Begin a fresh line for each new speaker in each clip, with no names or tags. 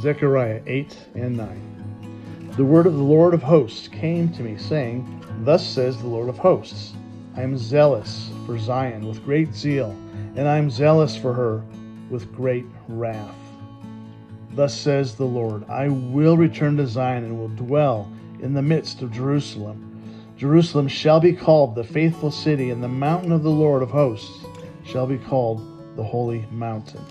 Zechariah 8 and 9. The word of the Lord of hosts came to me, saying, Thus says the Lord of hosts, I am zealous for Zion with great zeal, and I am zealous for her with great wrath. Thus says the Lord, I will return to Zion and will dwell in the midst of Jerusalem. Jerusalem shall be called the faithful city, and the mountain of the Lord of hosts shall be called the holy mountain.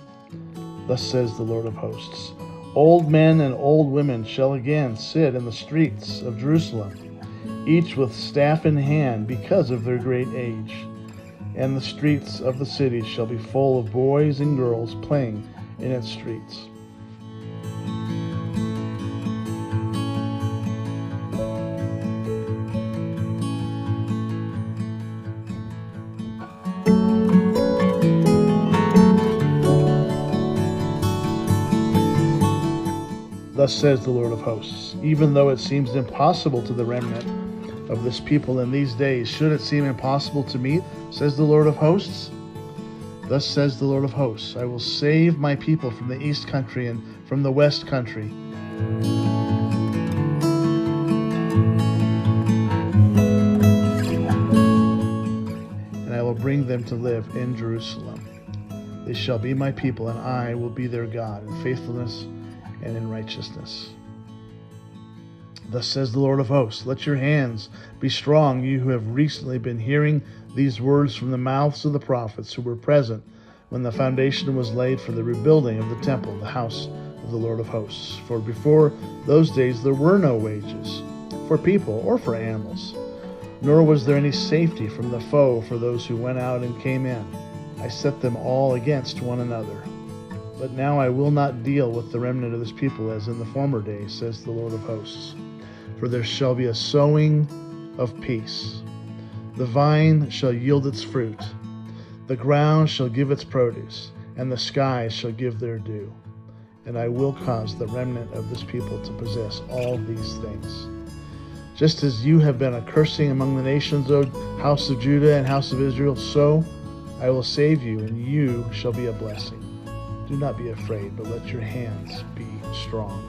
Thus says the Lord of hosts, Old men and old women shall again sit in the streets of Jerusalem, each with staff in hand because of their great age. And the streets of the city shall be full of boys and girls playing in its streets. Thus says the Lord of hosts, even though it seems impossible to the remnant of this people in these days, should it seem impossible to me, says the Lord of hosts? Thus says the Lord of hosts, I will save my people from the east country and from the west country. And I will bring them to live in Jerusalem. They shall be my people, and I will be their God in faithfulness and in righteousness. Thus says the Lord of hosts, let your hands be strong, you who have recently been hearing these words from the mouths of the prophets who were present when the foundation was laid for the rebuilding of the temple, the house of the Lord of hosts. For before those days there were no wages for people or for animals, nor was there any safety from the foe for those who went out and came in. I set them all against one another. But now I will not deal with the remnant of this people as in the former days, says the Lord of hosts. For there shall be a sowing of peace. The vine shall yield its fruit. The ground shall give its produce, and the skies shall give their due. And I will cause the remnant of this people to possess all these things. Just as you have been a cursing among the nations, O house of Judah and house of Israel, so I will save you, and you shall be a blessing. Do not be afraid, but let your hands be strong.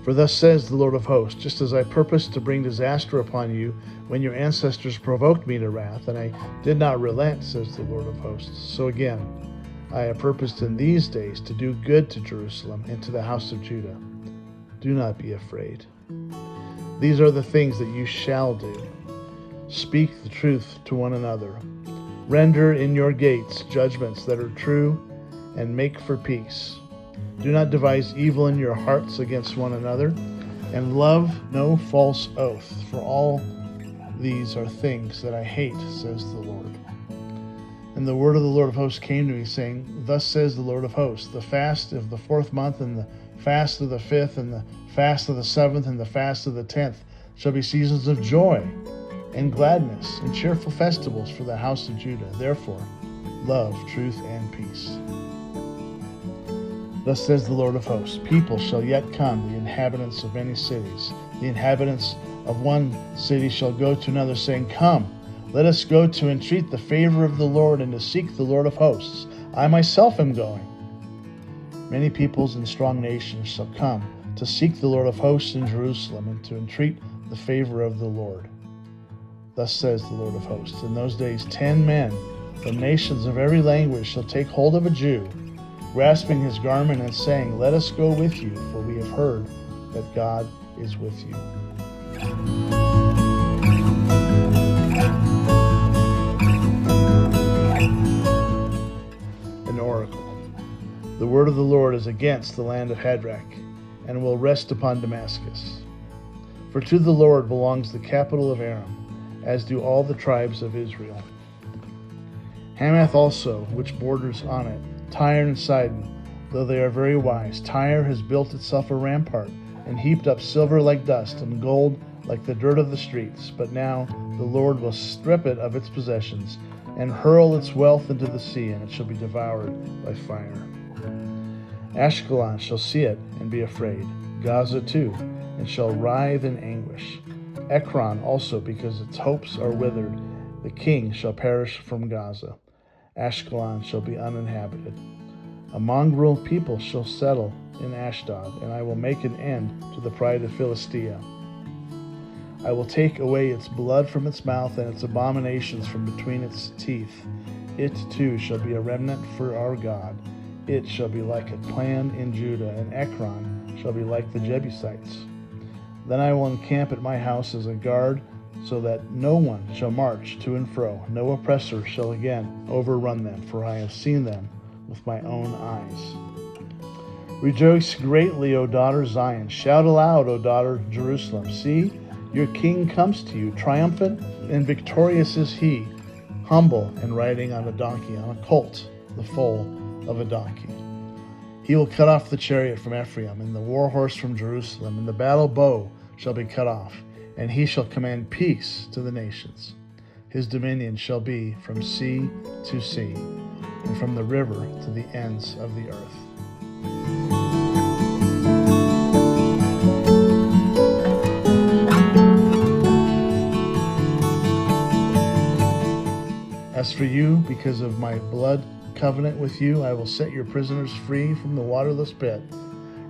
For thus says the Lord of hosts, just as I purposed to bring disaster upon you when your ancestors provoked me to wrath, and I did not relent, says the Lord of hosts, so again I have purposed in these days to do good to Jerusalem and to the house of Judah. Do not be afraid. These are the things that you shall do. Speak the truth to one another. Render in your gates judgments that are true, and make for peace. Do not devise evil in your hearts against one another, and love no false oath, for all these are things that I hate, says the Lord. And the word of the Lord of hosts came to me, saying, Thus says the Lord of hosts, the fast of the 4th month, and the fast of the 5th, and the fast of the 7th, and the fast of the 10th shall be seasons of joy and gladness and cheerful festivals for the house of Judah. Therefore, love truth and peace. Thus says the Lord of hosts, people shall yet come, the inhabitants of many cities. The inhabitants of one city shall go to another, saying, Come, let us go to entreat the favor of the Lord and to seek the Lord of hosts. I myself am going. Many peoples and strong nations shall come to seek the Lord of hosts in Jerusalem and to entreat the favor of the Lord. Thus says the Lord of hosts, in those days 10 men from nations of every language shall take hold of a Jew, grasping his garment and saying, Let us go with you, for we have heard that God is with you. An oracle. The word of the Lord is against the land of Hadrach, and will rest upon Damascus. For to the Lord belongs the capital of Aram, as do all the tribes of Israel. Hamath also, which borders on it, Tyre and Sidon, though they are very wise. Tyre has built itself a rampart, and heaped up silver like dust, and gold like the dirt of the streets. But now the Lord will strip it of its possessions, and hurl its wealth into the sea, and it shall be devoured by fire. Ashkelon shall see it and be afraid, Gaza too, and shall writhe in anguish. Ekron also, because its hopes are withered. The king shall perish from Gaza. Ashkelon shall be uninhabited. A mongrel people shall settle in Ashdod, and I will make an end to the pride of Philistia. I will take away its blood from its mouth and its abominations from between its teeth. It too shall be a remnant for our God. It shall be like a clan in Judah, and Ekron shall be like the Jebusites. Then I will encamp at my house as a guard, so that no one shall march to and fro. No oppressor shall again overrun them, for I have seen them with my own eyes. Rejoice greatly, O daughter Zion. Shout aloud, O daughter Jerusalem. See, your king comes to you. Triumphant and victorious is he, humble and riding on a donkey, on a colt, the foal of a donkey. He will cut off the chariot from Ephraim, and the war horse from Jerusalem, and the battle bow shall be cut off, and he shall command peace to the nations. His dominion shall be from sea to sea, and from the river to the ends of the earth. As for you, because of my blood covenant with you, I will set your prisoners free from the waterless pit.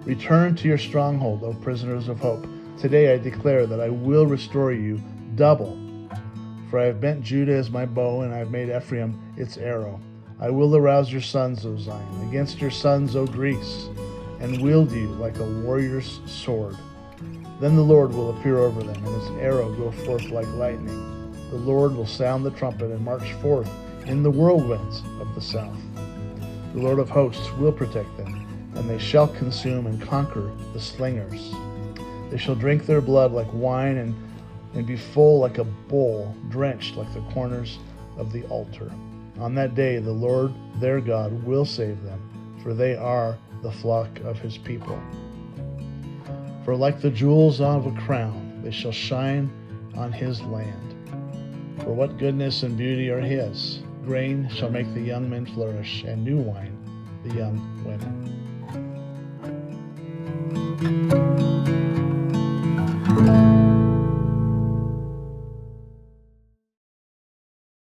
Return to your stronghold, O prisoners of hope. Today I declare that I will restore you double. For I have bent Judah as my bow, and I have made Ephraim its arrow. I will arouse your sons, O Zion, against your sons, O Greece, and wield you like a warrior's sword. Then the Lord will appear over them, and his arrow go forth like lightning. The Lord will sound the trumpet and march forth in the whirlwinds of the south. The Lord of hosts will protect them, and they shall consume and conquer the slingers. They shall drink their blood like wine, and be full like a bowl, drenched like the corners of the altar. On that day the Lord their God will save them, for they are the flock of his people. For like the jewels of a crown, they shall shine on his land. For what goodness and beauty are his. Grain shall make the young men flourish, and new wine the young women.